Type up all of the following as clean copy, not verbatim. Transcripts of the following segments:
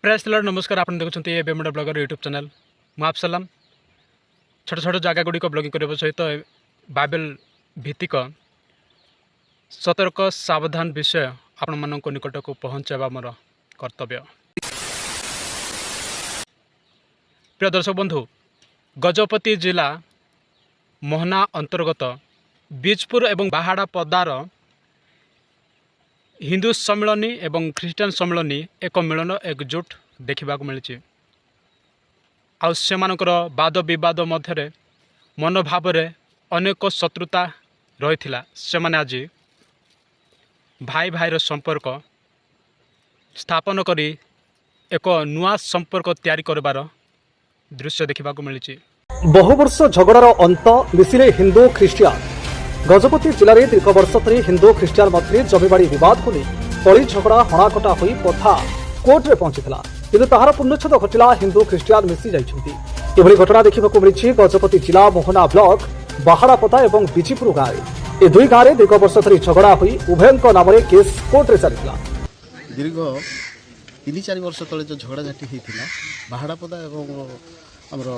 Press Lord नमस्कार। आप देखुं ये बेमुडा ब्लॉगर यूट्यूब चैनल मु अफसलाम छोट छोट जगह गुड़िक ब्लॉगिंग करने सहित बाइबल भित्तिक सतर्क सावधान विषय आपण मान निकट को पहुँचावा मोर कर्तव्य। प्रिय दर्शक बंधु, गजपति जिला मोहना अंतर्गत बीजपुर एवं बाहाड़ा पदार हिंदू सम्मिलनी एवं ख्रीष्टान सम्मिलनी एक मिलन एकजुट देखा मिली। आमानकर वाद बद मध्य मनोभाव अनेक शत्रुता रही से आज भाई भाईर संपर्क स्थापन करी एक नुआ संपर्क तैयारी करबार दृश्य देखा मिली। बहु वर्ष झगड़ार अंत मिसिले हिंदू ख्रीष्टियान। गजपति जिले में दीर्घ वर्ष धरी हिंदू ख्रीष्टियान मध्य जमीबाड़ी विवाद को कली झगड़ा हणाकटा हो कथा कोर्ट में पहुंचीला, किंतु ताहार पूर्णछेद घटिला हिंदू ख्रीष्टियान मिसी जाइछन्ति। एभली घटना देखा मिली गजपति जिला मोहना ब्लॉक बाहाड़ापदा और बीजीपुर गाँव में। दुई गाँव में दीर्घ वर्ष धरी झगड़ा हो उभय नाम केस कोर्ट में चलता। दीर्घ 3-4 वर्ष तले जो झगड़ाझाटी होता बाहाड़ापदा और आमर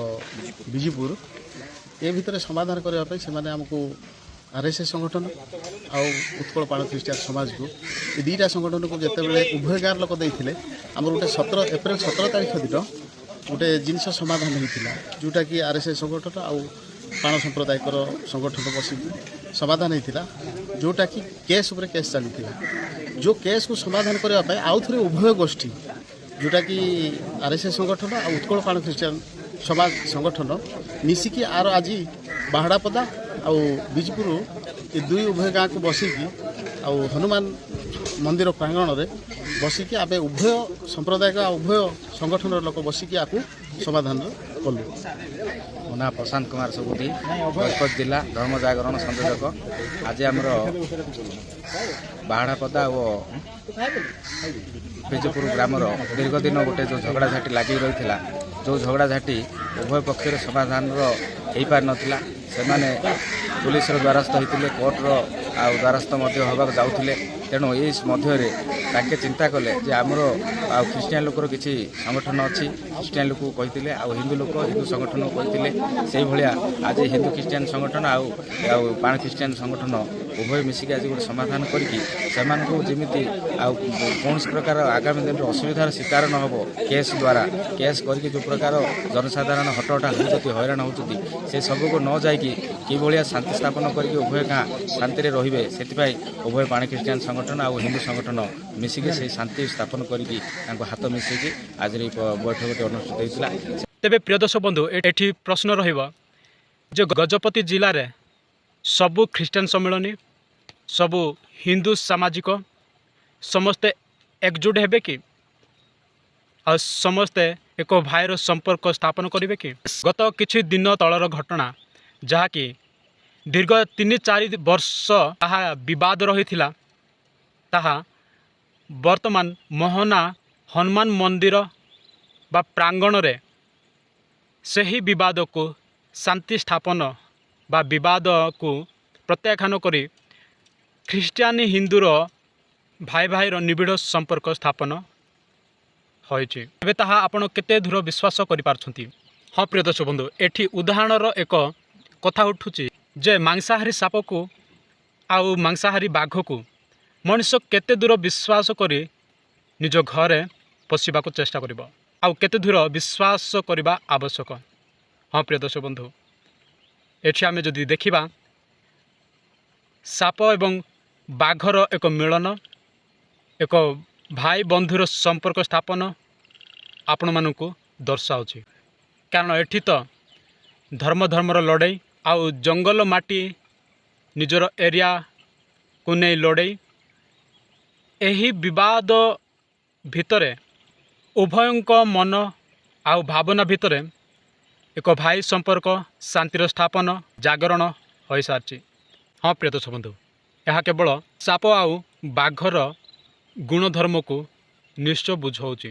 बीजीपुर ए भितर समाधान करने से आमको आरएसएस संगठन आउ उत्कल प्राण ख्रीष्टियान समाज को ये दुईटा संगठन को जिते बड़े उभय गाँव लोक देते आम गोटे एप्रिल 17 तारीख दिन गोटे जिनस समाधान होता जोटा कि आरएसएस संगठन आउ प्राण सांप्रदायिक संगठन बसिक समाधान होता जोटा कि केस उपर केस चलता। जो केस को समाधान करने आउ थे उभय गोष्ठी जोटा कि आरएसएस संगठन आउ उत्कल प्राण ख्रीष्टियान समाज संगठन मिसिकी आर आज बाहाड़ापदा आउ बीजपुर ये दुई उभय गाँव को बसिकी आउ हनुमान मंदिर प्रांगण में बसिकी आम उभय सांप्रदायिक उभय संगठन लोक बसिकी आपको समाधान कलु। मो ना प्रशांत कुमार सबुदी, गजपत जिला धर्म जागरण संयोजक। आज आमर बाहाड़ापदा और बीजपुर ग्रामर दीर्घ दिन गोटे जो झगड़ाझाटी लगी रही है, जो झगड़ाझाटी उभय पक्षर समाधान हो पार नाला से पुलिस द्वारस्थ होते कोर्टर द्वारस्थ होगा जाऊे। तेणु ये मध्य चिंता कले जे आमर ख्रीष्टियान लोकर किसी संगठन अच्छी ख्रीष्टियान लोक कहते हिंदू लोक हिंदू संगठन कहते से भाया आज हिंदू ख्रीष्टियान संगठन आउ प्राण ख्रीष्टियान संगठन उभय मिसिक आज गोटे समाधान करके कौन प्रकार आगामी दिन में असुविधार शिकार न हो केस द्वारा केस करके जो प्रकार जनसाधारण हटहटा होती हैरान होती से सबको न जाकि कि भाया शांति स्थापन करके उभय गाँ शांति रे से उभय प्राण ख्रीष्टियान संगठन आउ हिंदू संगठन मिसिक से शांति स्थापन करके हाथ मिसेकी आज बैठक अनुष्ठित होता। तेबे प्रिय दर्शक बंधु, एठी प्रश्न रहिबा जो गजपति जिले में सबु ख्रीष्टान सम्मिलनी सबु हिंदू सामाजिक समस्ते एकजुट हेबे कि आ समस्ते एक भाईर संपर्क स्थापन करेंगे कि? गत किछि दिन तलर घटना जहाँकि दीर्घ 3-4 वर्ष ताहा विवाद रही ताहा वर्तमान मोहना हनुमान मंदिर बा प्रांगण रे सही विवाद को शांति स्थापन बा विवाद को प्रत्याख्यान करी ख्रीष्टियानी हिंदूर भाई भाईर निबिड़ संपर्क स्थापन होइछि। एबे ताहा आपण केते दूर विश्वास करि पारछंती? हाँ प्रिय दर्शक बंधु, एठी उदाहरणर एक कथा उठुछि जे मांसाहारी साप को आउ मांसाहारी बाघ को मनुष्य केते दूर विश्वास करी निज घरे पशिबा को चेष्टा करिबो आउ केते दूर विश्वास करिबा आवश्यक। हाँ प्रिय दर्शक बंधु, एठी आमे जदि देखिबा साप एवं बाघर एक मिलन एक भाई बंधुर संपर्क स्थापन आपण मानकु दर्शाउछि। कारण एठी तो धर्मर लड़ाई आउ जंगल माटी निजर एरिया को नहीं लड़ाई एही विवाद भितरे उभयंक मन आउ भावना भितरे एक भाई संपर्क शांतिर स्थापन जागरण हो सारी। हाँ प्रिय दर्शक बंधु, यह केवल साप आउ बाघर गुणधर्म को निश्चय बुझाऊँच।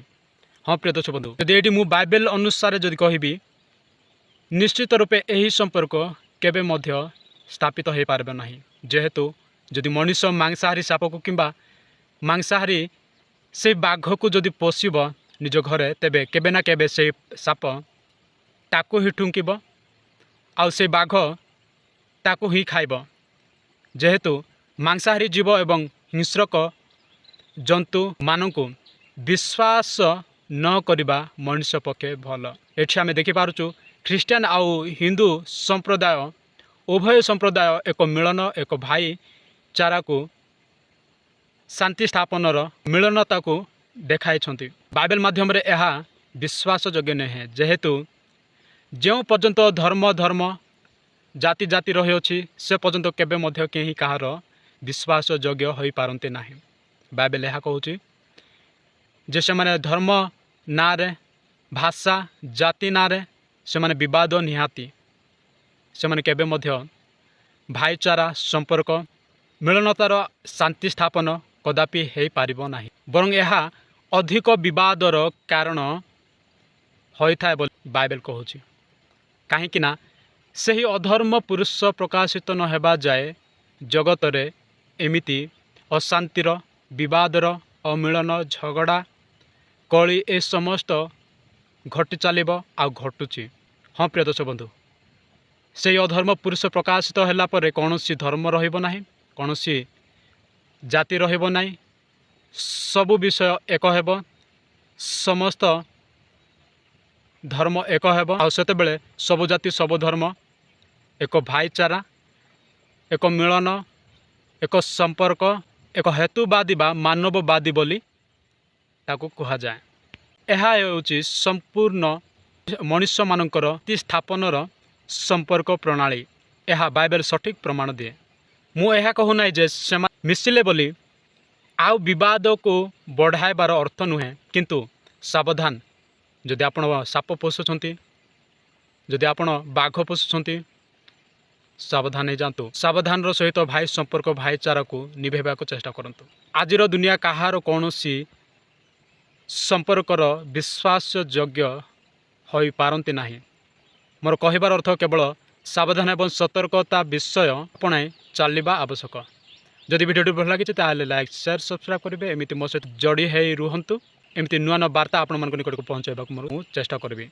हाँ प्रिय दर्शक बंधु, यदि ये मु बाइबल अनुसार जदि कहि निश्चित रूपे यही संपर्क केबे मध्य स्थापित हो पारबे नहीं, जेहेतु जदि मनुष्य मांसाहारी साप को किंबा मांसाहारी से बाघ को जदि पोषिब निज घरे तेबे केबे ना केबे से साप ताकू ही ठुंकिब आउ से बाघ ताकू ही खाइब। जेहेतु मांसाहारी जीव एवं हिंस्रक जंतु मानकु विश्वास न करिबा मनुष्य पक्षे भल। एठी आमे देखि पारुचु ख्रीस्टियान आउ हिंदू संप्रदाय उभय संप्रदाय एक मिलन एक भाई चारा को शांति स्थापनर मिलनता को देखाई। बाइबल माध्यम रे यह विश्वास योग्य नहे। जेहेतु जो पर्यंत धर्म जाति जाति रही अछि से पर्यंत केबे मध्य केही कहार विश्वास योग्य होई पारंते नाही। बाइबल यह कहूची जे से माने धर्म नारे भाषा जाति नारे से माने विवाद निहाती से माने केबे मध्य भाईचारा संपर्क मिलनतार शांति स्थापन कदापि हो पारिबो नाही, बरं यह अधिक विवादर कारण होइथाय बोली बाइबल कहूची। काहेकि ना सही अधर्म पुरुष प्रकाशित न हेबा जाए जगत रे एमिति अशांतिर विवादर अमिलन झगड़ा कली ए समस्त घटी चलिबो आ घटुची। हाँ प्रिय दर्शक बंधु, से अधर्म पुरुष प्रकाशित होला परे कौनसी धर्म रहिबो नाही, कौनसी जाति रहिबो नाही, सबु विषय एक हेबो, समस्त धर्म एक हेबो। आ सेते बेले सबु जाति सबु धर्म एक भाईचारा एक मिलन एक संपर्क एक हेतुवादी बा मानववादी बोली ताकू कहा जाए। यह होउची संपूर्ण मनुष्य मानकर स्थापनर संपर्क प्रणाली। यह बाइबल सठिक प्रमाण दिए। मु यह कहूना जे मिसिले बोली आउ विवाद को बढ़ाइबार अर्थ नुहे, किंतु सावधान। जदि आपण साप पोषुछंती, जदि आपण बाघ पोषुछंती, सावधान हो जातु। सावधान सहित भाई संपर्क भाईचारा को निभेबा को चेष्टा करंतु। आजिर दुनिया कहार कौनसी संपर्कर विश्वास योग्य होई पारंती नाही। मोर कहिबार अर्थ केवल सावधान एवं सतर्कता विषय अपनाई चलवा आवश्यक। जदि वीडियो भल लगी ताले लाइक शेयर सब्सक्राइब करेंगे। एमती मो सहित जोड़ी है रुहतु। एमती नुआ नुआ वार्ता आपण निकट को पहुँचाइबा को चेष्टा करी।